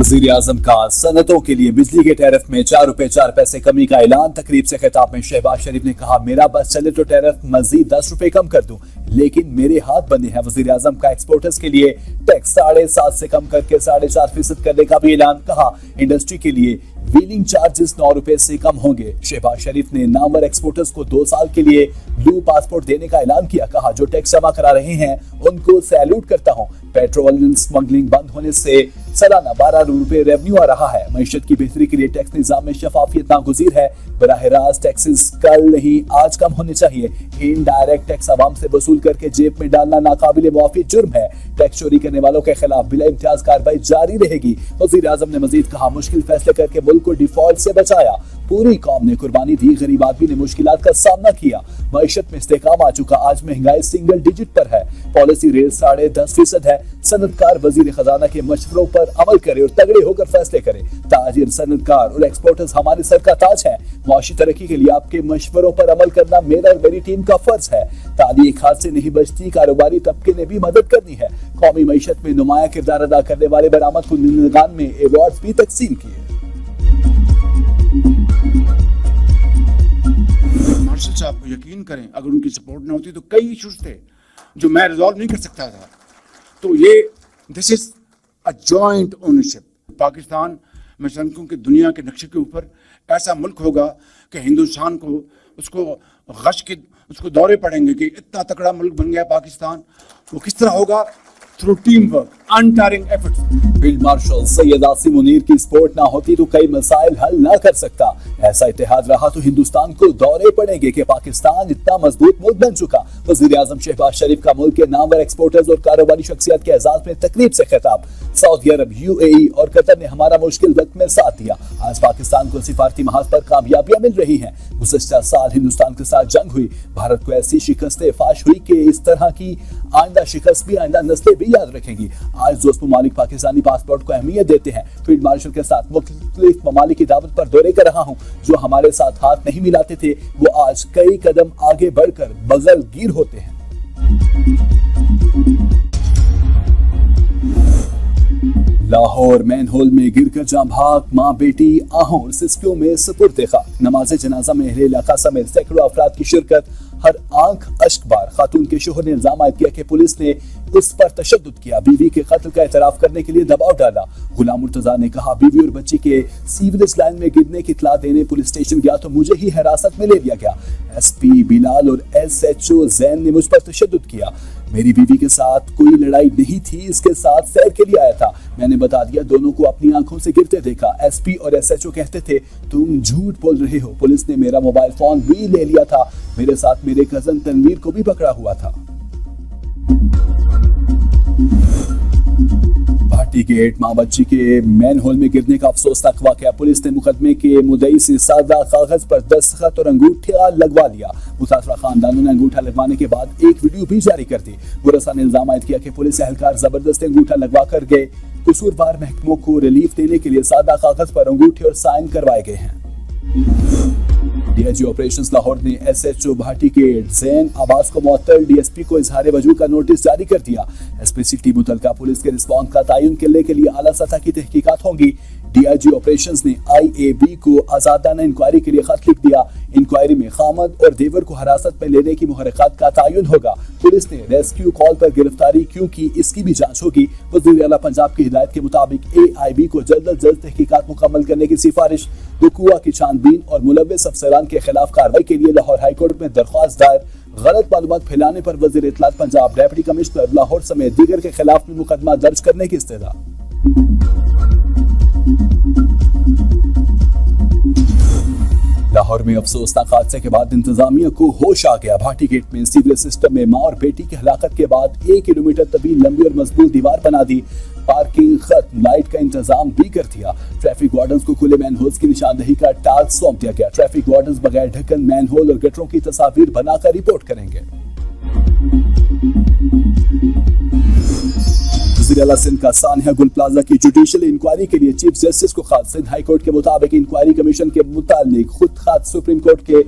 वज़ीर आज़म का सनतों के लिए बिजली के टैरिफ में 4 रुपए 4 पैसे कमी का ऐलान। तकरीब से खिताब में शहबाज शरीफ ने कहा, मेरा बस चले तो टैरिफ मजीद 10 रुपए कम कर दूं, लेकिन मेरे हाथ बंधे हैं। वज़ीर आज़म का एक्सपोर्टर्स के लिए टैक्स 7.5 से कम करके 4.5% करने का भी ऐलान। कहा, इंडस्ट्री के लिए व्हीलिंग चार्जेस 9 रुपए से कम होंगे। शहबाज शरीफ ने नामवर एक्सपोर्टर्स को 2 साल के लिए ब्लू पासपोर्ट देने का ऐलान किया। कहा, जो टैक्स जमा करा रहे हैं उनको सैल्यूट करता हूं। पेट्रोल स्मगलिंग बंद होने से सालाना 12 रुपए रेवेन्यू आ रहा है। मईशत की बेहतरी के लिए टैक्स निजाम में शफाफियत नागुज़ीर है। बराह रास्त टैक्सेस कल नहीं आज कम होने चाहिए। इनडायरेक्ट टैक्स आवाम से वसूल करके जेब में डालना नाकाबिले मुआफ़ी जुर्म है। टैक्स चोरी करने वालों के खिलाफ बिला इम्तियाज कार्रवाई जारी रहेगी। वज़ीर आज़म ने मजीद कहा, मुश्किल फैसले करके मुल्क को डिफॉल्ट से बचाया। पूरी कौम ने कुर्बानी दी, गरीब आदमी ने मुश्किलात का सामना किया। मईशत में इस्तेकाम आ चुका, आज महंगाई सिंगल डिजिट पर है। पॉलिसी रेट 10.5% है। सनतकार वजीर खजाना के मशवरों पर अमल करे और तगड़े होकर फैसले करे। ताजिर, सनतकार और एक्सपोर्टर्स हमारे सर का ताज है। मुआशी तरक्की के लिए आपके मशवरों पर अमल करना मेरा और मेरी टीम का फर्ज है। ताली एक हाथ से नहीं बचती, कारोबारी तबके ने भी मदद करनी है। कौमी मईशत में नुमाया किरदार अदा करने वाले बरामद कुंदगान में अवार्ड भी तकसीम किए। मार्शल साहब को यकीन करें, अगर उनकी सपोर्ट ना होती तो कई इश्यूज थे जो मैं रिजॉल्व नहीं कर सकता था। तो ये this is a joint ownership. Pakistan मैं समझता हूं कि दुनिया के नक्शे के ऊपर ऐसा मुल्क होगा कि हिंदुस्तान को उसको दौरे पड़ेंगे कि इतना तगड़ा मुल्क बन गया पाकिस्तान। वो किस तरह होगा? Through team work, untiring efforts. Field marshal Syed Asim Munir की सपोर्ट ना होती तो कई मसाइल हल ना कर सकता। ऐसा इत्तेहाद रहा तो हिंदुस्तान को दौरे पड़ेंगे कि पाकिस्तान इतना मजबूत मुल्क बन चुका। वज़ीर आज़म शहबाज शरीफ का मुल्क के नामवर एक्सपोर्टर्स और कारोबारी शख्सियत के एजाज में तकरीब से खिताब। सऊदी अरब, UAE और कतर ने हमारा मुश्किल वक्त में साथ दिया। आज पाकिस्तान को सिफारती महाज पर कामयाबियां मिल रही हैं। गुज़श्ता साल हिंदुस्तान के साथ जंग हुई, भारत को ऐसी शिकस्तें फाश हुई कि इस तरह की आइंदा शिकस्त भी आइंदा नस्लें भी याद रखेंगी। आज दोस्त ममालिक पाकिस्तानी पासपोर्ट को अहमियत देते हैं। फील्ड मार्शल के साथ मुख्तलिफ ममालिक की दावत पर दौरे कर रहा हूँ। जो हमारे साथ हाथ नहीं मिलाते थे वो आज कई कदम आगे बढ़कर बगल गिर होते हैं। लाहौर मैनहोल में गिरकर जां भाग, मां बेटी आहों सिस्कियों में सुपुर्द खाक। नमाज जनाजा में अहले इलाका समेत सैकड़ों अफराद की शिरकत। हर आंख अश्क बार। खातून के शोहर ने इल्जाम आयद किया कि पुलिस ने उस पर तशद्दुद किया। बीवी के कत्ल का एतराफ करने के लिए दबाव डाला। गुलाम मुर्तजा ने कहा, बीवी और बच्ची के सीवरेज लाइन में गिरने की इत्तला देने पुलिस स्टेशन गया तो मुझे ही हिरासत में ले लिया गया। SP बिलाल और SHO जैन ने मुझ पर तशद्दुद किया। मेरी बीवी के साथ कोई लड़ाई नहीं थी, इसके साथ सैर के लिए आया था। मैंने बता दिया, दोनों को अपनी आंखों से गिरते देखा। SP और SHO कहते थे तुम झूठ बोल रहे हो। पुलिस ने मेरा मोबाइल फोन भी ले लिया था। मेरे साथ मेरे कजन तनवीर को भी पकड़ा हुआ था। भाटी गेट मां बच्ची के मैनहोल में गिरने का अफसोसनाक वाकया। पुलिस ने मुकदमे के मुद्दई से सादा कागज पर दस्तखत और अंगूठा लगवा लिया। मुतासरा खानदानों ने अंगूठा लगवाने के बाद एक वीडियो भी जारी कर दी। गुरसा ने इल्जाम आयद किया कि पुलिस एहलकार जबरदस्ती अंगूठा लगवा कर गए। कसूरवार महकमों को रिलीफ देने के लिए सादा कागज पर अंगूठे और साइन करवाए गए हैं। DIG ऑपरेशंस लाहौर ने SHO भाटी के जैन आवास को मुअत्तल, DSP को इजहार वजू का नोटिस जारी कर दिया। SP सिटी मुतलका पुलिस के रिस्पॉन्स का तयन करने के लिए आला सतह की तहकीकात होंगी। DIG ऑपरेशंस ने IAB को आजादाना इंक्वायरी के लिए खत लिख दिया। इंक्वायरी में खामद और देवर को हिरासत में लेने की मुहर्रिकात का तयन होगा। पुलिस ने रेस्क्यू कॉल पर गिरफ्तारी क्यों की, इसकी भी जांच होगी। वज़ीर आला पंजाब की हिदायत के मुताबिक AIB को जल्द अज जल्द तहकीकात मुकम्मल करने की सिफारिश। दुकुआ की छानबीन और मुलव्विस अफसरान के खिलाफ कार्रवाई के लिए लाहौर हाईकोर्ट में दरख्वास्त दायर। गलत मालूमात फैलाने पर वज़ीर इत्तलात पंजाब डेप्टी कमिश्नर लाहौर समेत दीगर के खिलाफ भी मुकदमा दर्ज करने की इस्तदा। लाहौर में अफसोसनाक हादसे के बाद इंतजामिया को होश आ गया। भाटी गेट में सीवरेज सिस्टम में मां और बेटी की हलाकत के बाद 1 किलोमीटर तवील लंबी और मजबूत दीवार बना दी। पार्किंग, खत, लाइट का इंतजाम भी कर दिया। ट्रैफिक वार्डन्स को खुले मैनहोल्स की निशानदही का टास्क सौंप दिया गया। ट्रैफिक वार्डन्स बगैर ढक्कन मैनहोल और गटरों की तस्वीर बनाकर रिपोर्ट करेंगे। वज़ीर आला सिंध का सानिया गुल प्लाजा की जुडिशियल इंक्वायरी के लिए चीफ जस्टिस को खत। सिंध हाई कोर्ट के मुताबिक इंक्वायरी कमीशन के मुतालिक खुद खत सुप्रीम कोर्ट के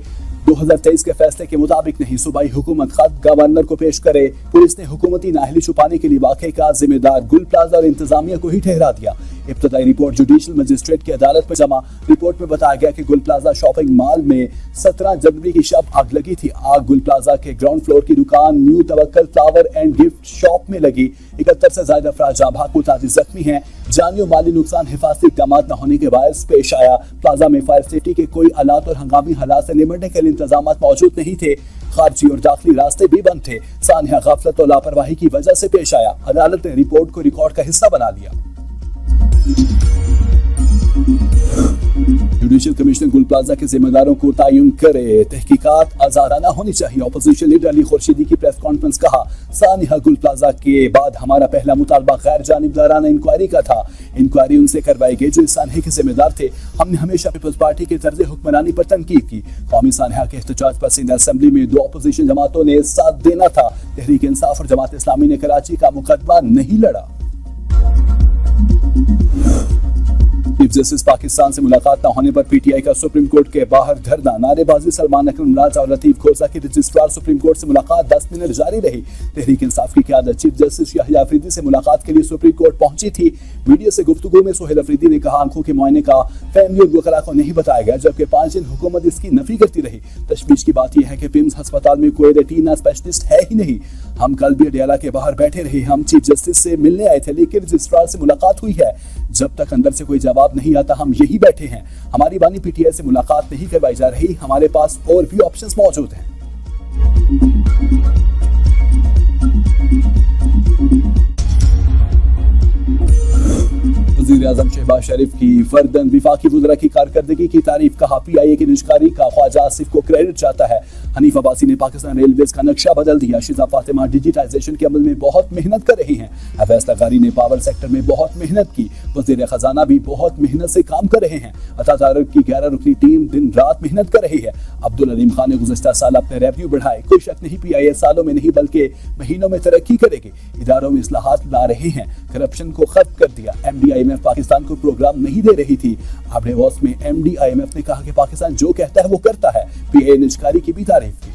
2023 के फैसले के मुताबिक नहीं। सूबाई हुकूमत खत गवर्नर को पेश करे। पुलिस ने हुकूमती नाअहली छुपाने के लिए वाक़े का जिम्मेदार गुल प्लाजा और इंतजामिया को ही ठहरा दिया। इब्तदाई रिपोर्ट जुडिशियल मजिस्ट्रेट की अदालत में जमा। रिपोर्ट में बताया गया कि गुल प्लाजा शॉपिंग मॉल में 17 जनवरी की शब आग लगी थी। आग गुल प्लाजा के ग्राउंड फ्लोर की दुकान new तवक्कल flower and gift shop में लगी। 71 से ज्यादा अफराद जहां भाग मुतादी जख्मी हैं। जानी और माली नुकसान हिफाजती इक़दाम न होने के बायस पेश आया। प्लाजा में फायर सेफ्टी के कोई आलात और हंगामी हालात से निपटने के लिए इंतजाम मौजूद नहीं थे। खारजी और दाखिली रास्ते भी बंद थे। सानिया गफलत और लापरवाही की वजह से पेश आया। अदालत ने रिपोर्ट को रिकॉर्ड का हिस्सा बना लिया। जुडिशियल कमिश्नर गुल प्लाजा के जिम्मेदारों को तयन करे। तहकीकात आजादाना होनी चाहिए। अपोजिशन लीडर अली खुर्शीदी की प्रेस कॉन्फ्रेंस। कहा, सानिया गुल प्लाजा के बाद हमारा पहला मुतालबा गैर जानिबदाराना इंक्वायरी का था। इंक्वायरी उनसे करवाई गई जो इस सानहे के जिम्मेदार थे। हमने हमेशा पीपल्स पार्टी के तर्ज हुक्मरानी पर तनकीद की। कौमी सानहा के एहतजाज पसंद असेंबली में 2 अपोजिशन जमातों ने साथ देना था। तहरीक इंसाफ और जमात इस्लामी ने कराची का मुकदमा नहीं लड़ा। चीफ जस्टिस पाकिस्तान से मुलाकात न होने पर पीटीआई का सुप्रीम कोर्ट के बाहर धरना। नारेबाजी। सलमान अकरम राजा और लतीफ खोसा की रजिस्ट्रार सुप्रीम कोर्ट से मुलाकात 10 मिनट जारी रही। तहरीक इंसाफ की क़यादत चीफ जस्टिस याहिया अफरीदी से मुलाकात के लिए सुप्रीम कोर्ट पहुंची थी। मीडिया से गुफ्तगू में सोहेल अफरीदी ने कहा, आंखों के मुआयने का फैमिली और वकला को नहीं बताया गया, जबकि 5 दिन हुकूमत इसकी नफी करती रही। तशवीश की बात यह है कि पिम्स अस्पताल में कोई रेटिना स्पेशलिस्ट है ही नहीं। हम कल भी अडियाला के बाहर बैठे रहे। हम चीफ जस्टिस से मिलने आए थे, लेकिन रजिस्ट्रार से मुलाकात हुई है। जब तक अंदर से कोई जवाब नहीं आता हम यही बैठे हैं। हमारी बानी पीटीआई से मुलाकात नहीं करवाई जा रही। हमारे पास और भी ऑप्शंस मौजूद हैं। वज़ीर-ए-आज़म शहबाज शरीफ की फर्दन विफाकी वज़रा की कारकर्दगी की तारीफ। कहा, पीआईए की निजकारी का ख्वाजा आसिफ को क्रेडिट जाता है। हनीफ अब्बासी ने पाकिस्तान रेलवेज का नक्शा बदल दिया। शिजा फातिमा डिजिटाइजेशन के अमल में बहुत मेहनत कर रही हैं। अवैस लगारी ने पावर सेक्टर में बहुत मेहनत की। वज़ीर खजाना भी बहुत मेहनत से काम कर रहे हैं। अता तारक की 11 रुकनी टीम दिन रात मेहनत कर रही है। अब्दुल अलीम खान ने गुज़श्ता साल अपने रेवेन्यू बढ़ाए। कोई शक नहीं, पीआईए सालों में नहीं बल्कि महीनों में तरक्की करेगी। इदारों में इस्लाहात ला रहे हैं। करप्शन को खत्म कर दिया। एमडी IMF पाकिस्तान को प्रोग्राम नहीं दे रही थी। अब डेवोस में एमडी IMF ने कहा कि पाकिस्तान जो कहता है वो करता है। पीआईए निजकारी की भी तारीफ की।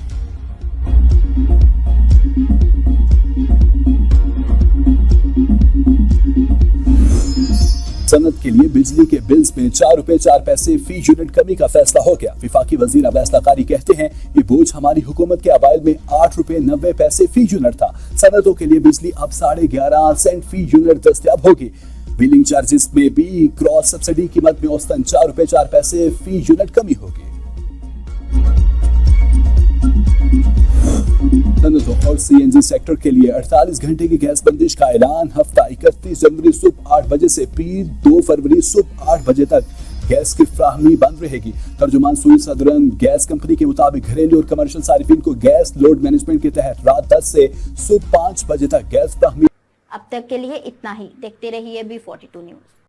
सनत के लिए बिजली के बिल्स में 4 रुपए 4 पैसे फी यूनिट कमी का फैसला हो गया। विफाकी वजीर अवैस लकारी कहते हैं, ये बोझ हमारी हुकूमत के अवाइल में 8 रुपए 90 पैसे फी यूनिट था। सनतों के लिए बिजली अब 11.5 सेंट फी यूनिट दस्तयाब होगी। बिलिंग चार्जेस में भी क्रॉस सब्सिडी कीमत में औसतन 4 रुपए 4 पैसे फी यूनिट कमी होगी। सनतों और सीएनजी सेक्टर के लिए 48 घंटे की गैस बंदिश का ऐलान। हफ्ता 31 जनवरी सुबह 8 बजे से पीर 2 फरवरी सुबह 8 बजे तक गैस की फ्राहमी बंद रहेगी। तर्जुमान सुई सदरन गैस कंपनी के मुताबिक घरेलू और कमर्शियल सारिफिन को गैस लोड मैनेजमेंट के तहत रात 10 से सुबह 5 बजे तक गैस फ्राहमी। अब तक के लिए इतना ही। देखते रहिए B42 न्यूज़।